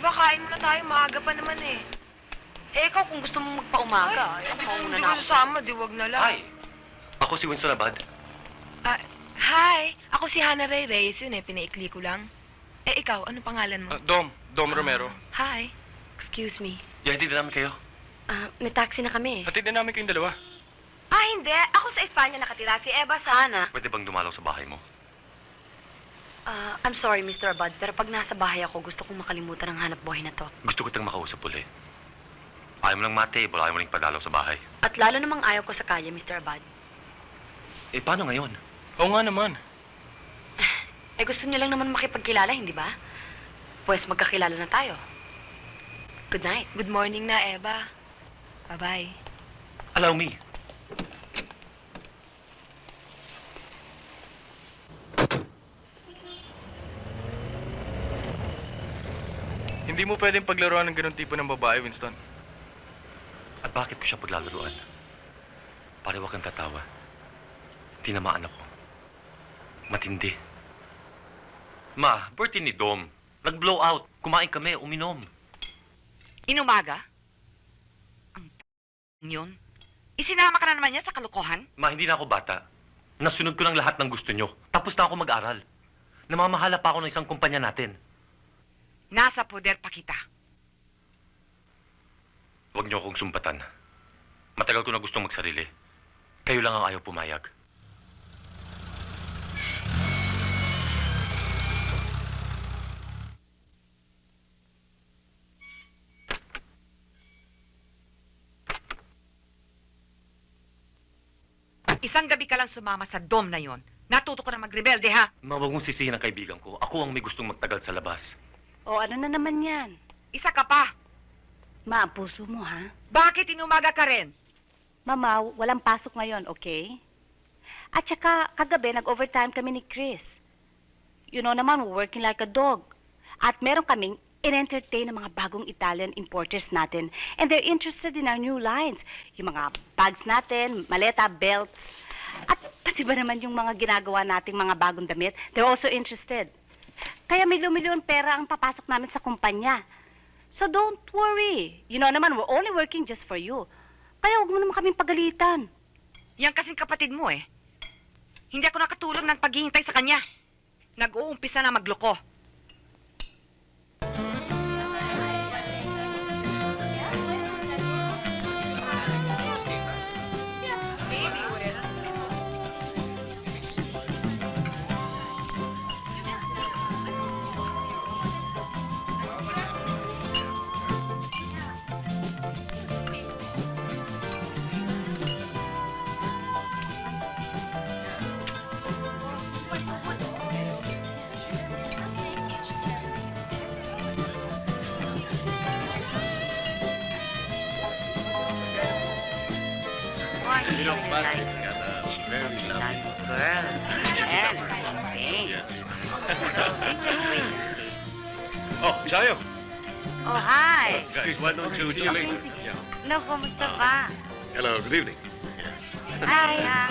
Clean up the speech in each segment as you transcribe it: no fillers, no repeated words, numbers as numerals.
Aba, kain muna tayo. Maaga pa naman eh. Eh, ikaw kung gusto mong magpaumaga, ay, ako mauna Hindi na ko ako. sasama, di wag na lang. Hi! Ako si Winston Abad. Hi! Ako si Hannah Ray Reyes yun eh. Pinaikli ko lang. Eh, ikaw, ano pangalan mo? Dom Romero. Hi. Excuse me. Yadi din namin kayo. May taxi na kami. Hatid din namin kayong dalawa. Hindi. Ako sa Espanya nakatira. Si Eva sa... Sana. Pwede bang dumalaw sa bahay mo? I'm sorry, Mr. Abad, pero pag nasa bahay ako, gusto kong makalimutan ang hanap buhay na to. Gusto ko kitang makausap ulit. Ayaw mo lang matable, ayaw mo lang padalaw sa bahay. At lalo namang ayaw ko sa kalye, Mr. Abad. Eh, paano ngayon? Oo nga naman. Eh, gusto niyo lang naman makipagkilala, hindi ba? Pues magkakilala na tayo. Good night. Good morning na, Eva. Bye-bye. Allow me. Hindi mo pwedeng paglaruan ng ganun tipo ng babae, Winston. At bakit ko siya paglalaruan? Pariwak ang tatawa. Tinamaan ako. Matindi. Ma, birthday ni Dom. Nag-blow out. Kumain kami, uminom. Inumaga? Ang yun? Isinama ka na naman niya sa kalokohan? Ma, hindi na ako bata. Nasunod ko lang lahat ng gusto nyo. Tapos na ako mag-aral. Namamahala pa ako ng isang kumpanya natin. Nasa poder pa kita. Huwag niyo akong sumpatan. Matagal ko na gustong magsarili. Kayo lang ang ayaw pumayag. Isang gabi ka lang sumama sa dom na yon. Natuto ko na magrebelde, ha? Ma, huwag mong sisihin ang kaibigan ko. Ako ang may gustong magtagal sa labas. O, ano na naman yan? Isa ka pa. Ma, ang puso mo, ha? Bakit inumaga ka rin? Mama, walang pasok ngayon, okay? At saka, kagabi, nag-overtime kami ni Chris. You know naman, we're working like a dog. At meron kaming in-entertain ng mga bagong Italian importers natin. And they're interested in our new lines. Yung mga bags natin, maleta, belts. At pati ba naman yung mga ginagawa nating mga bagong damit, they're also interested. Kaya milyon-milyon pera ang papasok namin sa kumpanya. So don't worry. You know naman, we're only working just for you. Kaya huwag mo naman kaming pagalitan. Yan kasing kapatid mo, eh. Hindi ako nakatulong ng paghihintay sa kanya. Nag-uumpisa na magloko. You know, Patrick got a very lovely Girl. And, Oh, Chayo. Oh, hi. Guys, why don't you see you later? Yeah. No, kumusta ba? Hello, good evening. Hi.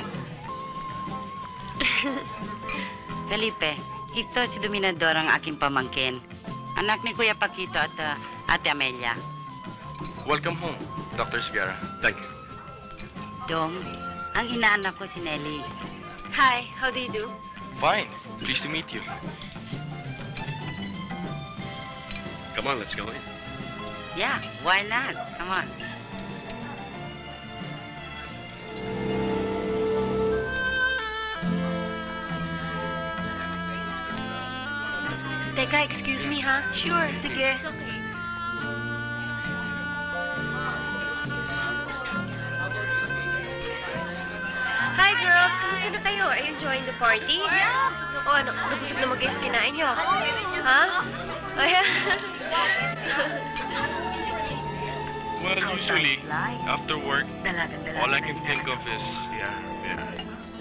Felipe, ito si Dominador ang aking pamangkin. Anak ni Kuya Paquito at Ate Amelia. Welcome home, Dr. Sigara. Thank you. Dong, ang inaanak ko si Nelly. Hi. How do you do? Fine. Pleased to meet you. Come on, let's go in. Yeah, why not? Come on. Teka, excuse me ha? Sure. Sige. Hi girls! Kamusta na kayo? Are you enjoying the party? Yeah! O ano, nabusog naman kayo sa kinain niyo? Ha? O yan. Well, usually, after work, Dalagan-dalagan all I na can niya. think of is,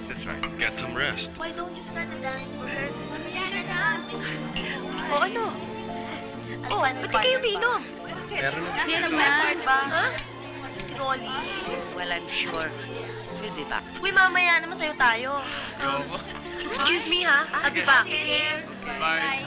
that's right, get some rest. Why don't you start a dance for her? O ano? O, ba't di kayo umiinom? Meron na. Yan naman. Ha? Rolly. Well, I'm sure. We'll be back. Uy, mamaya naman tayo. Yo. Excuse me ha? I'll be back. Bye.